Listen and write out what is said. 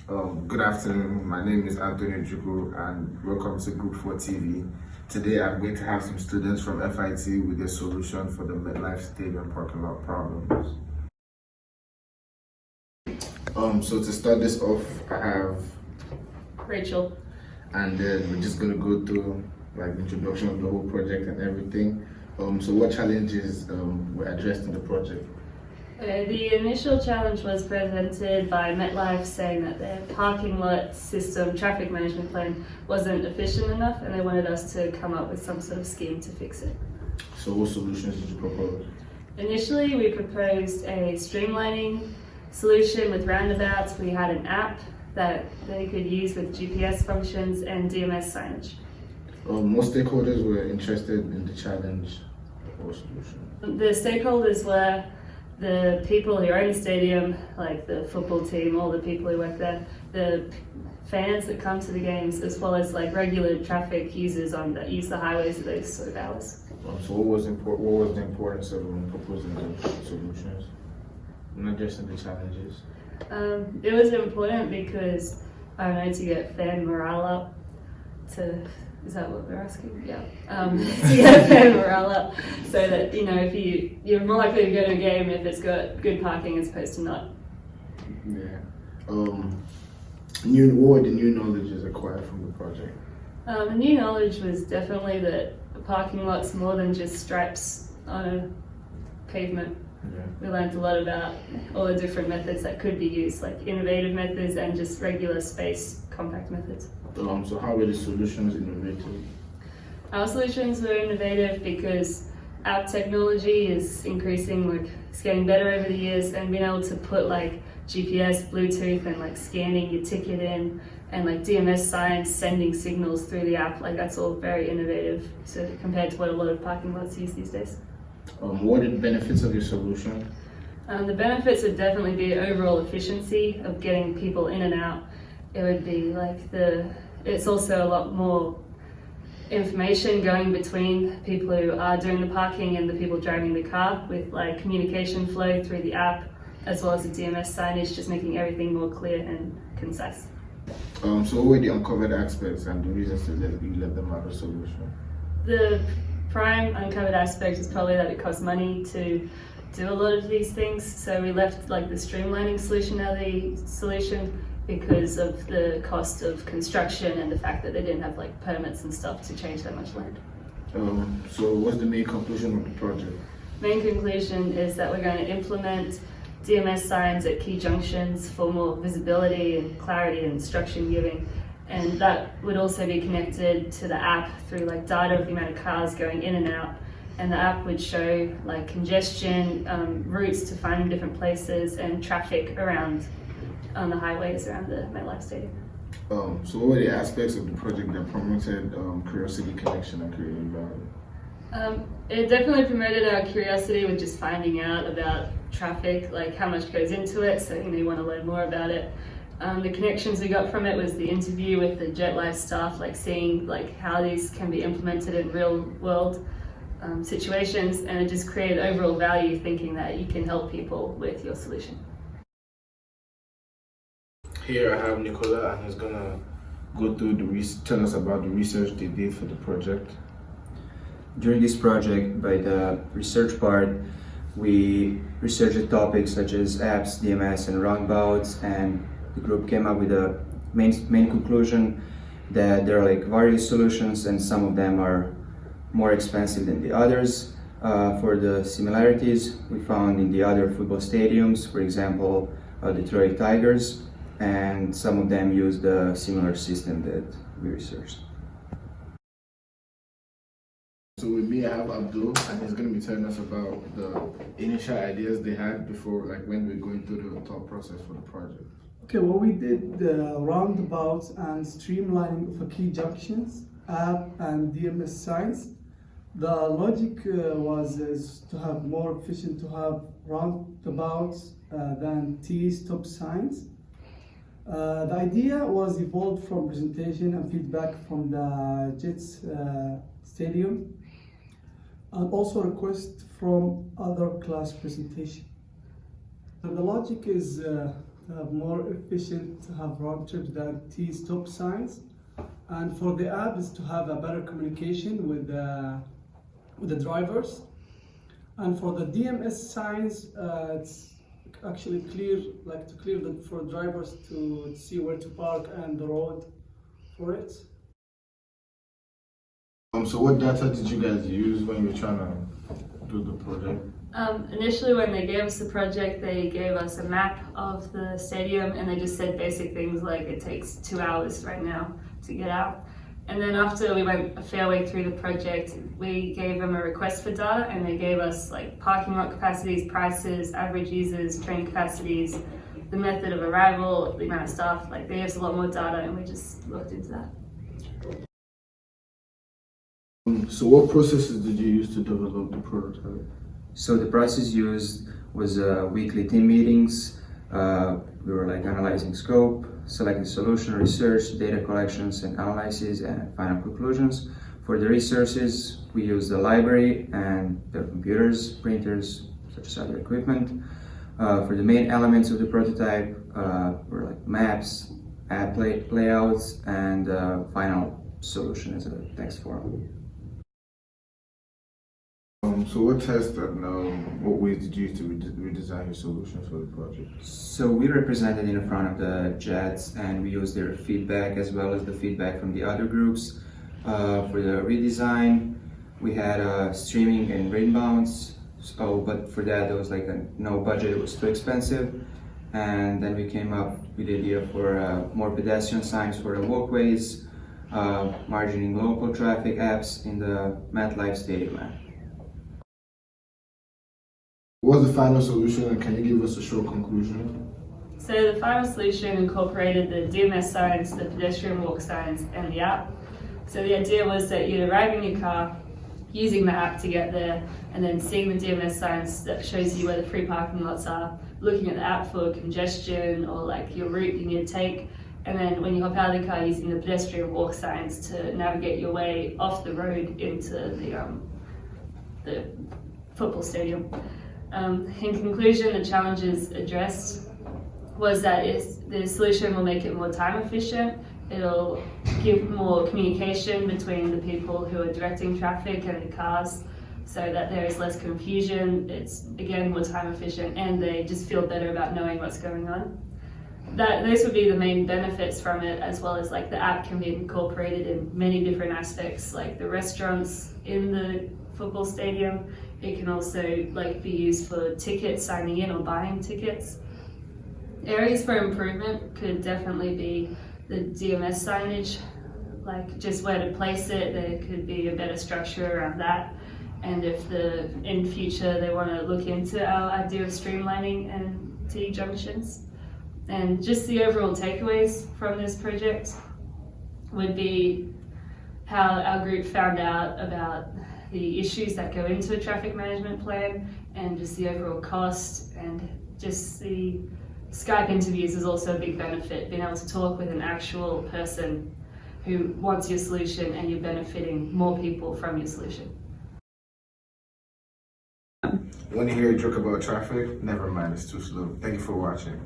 Good afternoon. My name is Anthony Rodrigo and welcome to Group 4 TV. Today I'm going to have some students from FIT with a solution for the MetLife Stadium parking lot problems. So to start this off, I have Rachel. And then we're just going to go through like the introduction of the whole project and everything. So what challenges were addressed in the project? The initial challenge was presented by MetLife saying that their parking lot system traffic management plan wasn't efficient enough and they wanted us to come up with some sort of scheme to fix it. So what solutions did you propose? Initially we proposed a streamlining solution with roundabouts. We had an app that they could use with GPS functions and DMS signage. Most stakeholders were interested in the challenge or solution. The stakeholders were the people who own the stadium, like the football team, all the people who work there, the fans that come to the games, as well as like regular traffic users that use the highways at those sort of hours. So what was the importance of proposing the solutions, not just in the challenges? It was important because, I don't know, to get fan morale up, is that what they're asking? Yeah. To get fan morale up so that, you know, if you're more likely to go to a game if it's got good parking as opposed to not. Yeah. What were the new knowledges acquired from the project? The new knowledge was definitely that a parking lot's more than just stripes on a pavement. Yeah. We learned a lot about all the different methods that could be used, like innovative methods and just regular space compact methods. So how were the solutions innovative? Our solutions were innovative because app technology is increasing, like it's getting better over the years, and being able to put like GPS, Bluetooth, and like scanning your ticket in, and like DMS signs sending signals through the app, like that's all very innovative compared to what a lot of parking lots use these days. What are the benefits of your solution? The benefits would definitely be overall efficiency of getting people in and out. It would be like it's also a lot more information going between people who are doing the parking and the people driving the car, with like communication flow through the app as well as the DMS signage, just making everything more clear and concise. So what were the uncovered aspects and the reasons that you let them have a solution? The prime uncovered aspect is probably that it costs money to do a lot of these things, so we left like the streamlining solution out of the solution because of the cost of construction and the fact that they didn't have like permits and stuff to change that much land. So what's the main conclusion of the project? Main conclusion is that we're going to implement DMS signs at key junctions for more visibility and clarity and instruction giving, and that would also be connected to the app through like data of the amount of cars going in and out, and the app would show like congestion, routes to find different places, and traffic around on the highways around the MetLife Stadium. So what were the aspects of the project that promoted curiosity, connection, and creative value? It definitely promoted our curiosity with just finding out about traffic, like how much goes into it, so you want to learn more about it. The connections we got from it was the interview with the JetLife staff, like seeing like how these can be implemented in real world situations, and it just created overall value thinking that you can help people with your solution. Here I have Nicola, and he's gonna go through tell us about the research they did for the project. During this project, by the research part, we researched topics such as apps, DMS, and roundabouts, and the group came up with a main conclusion that there are like various solutions, and some of them are more expensive than the others. For the similarities we found in the other football stadiums, for example, Detroit Tigers, and some of them used a similar system that we researched. So with me, I have Abdul, and he's going to be telling us about the initial ideas they had before, like when we were going through the thought process for the project. Okay, well, we did the roundabouts and streamlining of key junctions, app and DMS signs. The logic is to have more efficient to have roundabouts than T-stop signs. The idea was evolved from presentation and feedback from the Jets Stadium, and also request from other class presentation. And the logic is to have more efficient, to have round trips than T-stop signs. And for the app is to have a better communication with the drivers. And for the DMS signs, it's actually clear, like to clear for drivers to see where to park and the road for it. So what data did you guys use when you were trying to do the project? Initially, when they gave us the project, they gave us a map of the stadium and they just said basic things like it takes 2 hours right now to get out. And then after we went a fair way through the project, we gave them a request for data and they gave us like parking lot capacities, prices, average users, train capacities, the method of arrival, the amount of staff. Like they gave us a lot more data and we just looked into that. So what processes did you use to develop the prototype? So the process used was weekly team meetings. We were like analyzing scope, selecting solution, research, data collections and analysis, and final conclusions. For the resources, we used the library and the computers, printers, such as other equipment. For the main elements of the prototype, were like maps, app layouts, and final solution as a text form. So what tests and what ways did you use to redesign your solutions for the project? So we represented in front of the Jets and we used their feedback as well as the feedback from the other groups. For the redesign, we had streaming and rain bounds. So, but for that, there was like no budget, it was too expensive. And then we came up with the idea for more pedestrian signs for the walkways, margining local traffic apps in the MetLife Stadium app. What was the final solution and can you give us a short conclusion? So the final solution incorporated the DMS signs, the pedestrian walk signs, and the app. So the idea was that you'd arrive in your car, using the app to get there, and then seeing the DMS signs that shows you where the free parking lots are, looking at the app for congestion or like your route you need to take, and then when you hop out of the car, using the pedestrian walk signs to navigate your way off the road into the football stadium. In conclusion, the challenges addressed was that the solution will make it more time efficient. It'll give more communication between the people who are directing traffic and the cars so that there is less confusion. It's again more time efficient and they just feel better about knowing what's going on. Those would be the main benefits from it, as well as like the app can be incorporated in many different aspects, like the restaurants in the football stadium. It can also like be used for tickets, signing in or buying tickets. Areas for improvement could definitely be the DMS signage, like just where to place it. There could be a better structure around that. And if in future they want to look into our idea of streamlining and T junctions. And just the overall takeaways from this project would be how our group found out about the issues that go into a traffic management plan and just the overall cost, and just the Skype interviews is also a big benefit, being able to talk with an actual person who wants your solution and you're benefiting more people from your solution. When you hear a joke about traffic, never mind, it's too slow. Thank you for watching.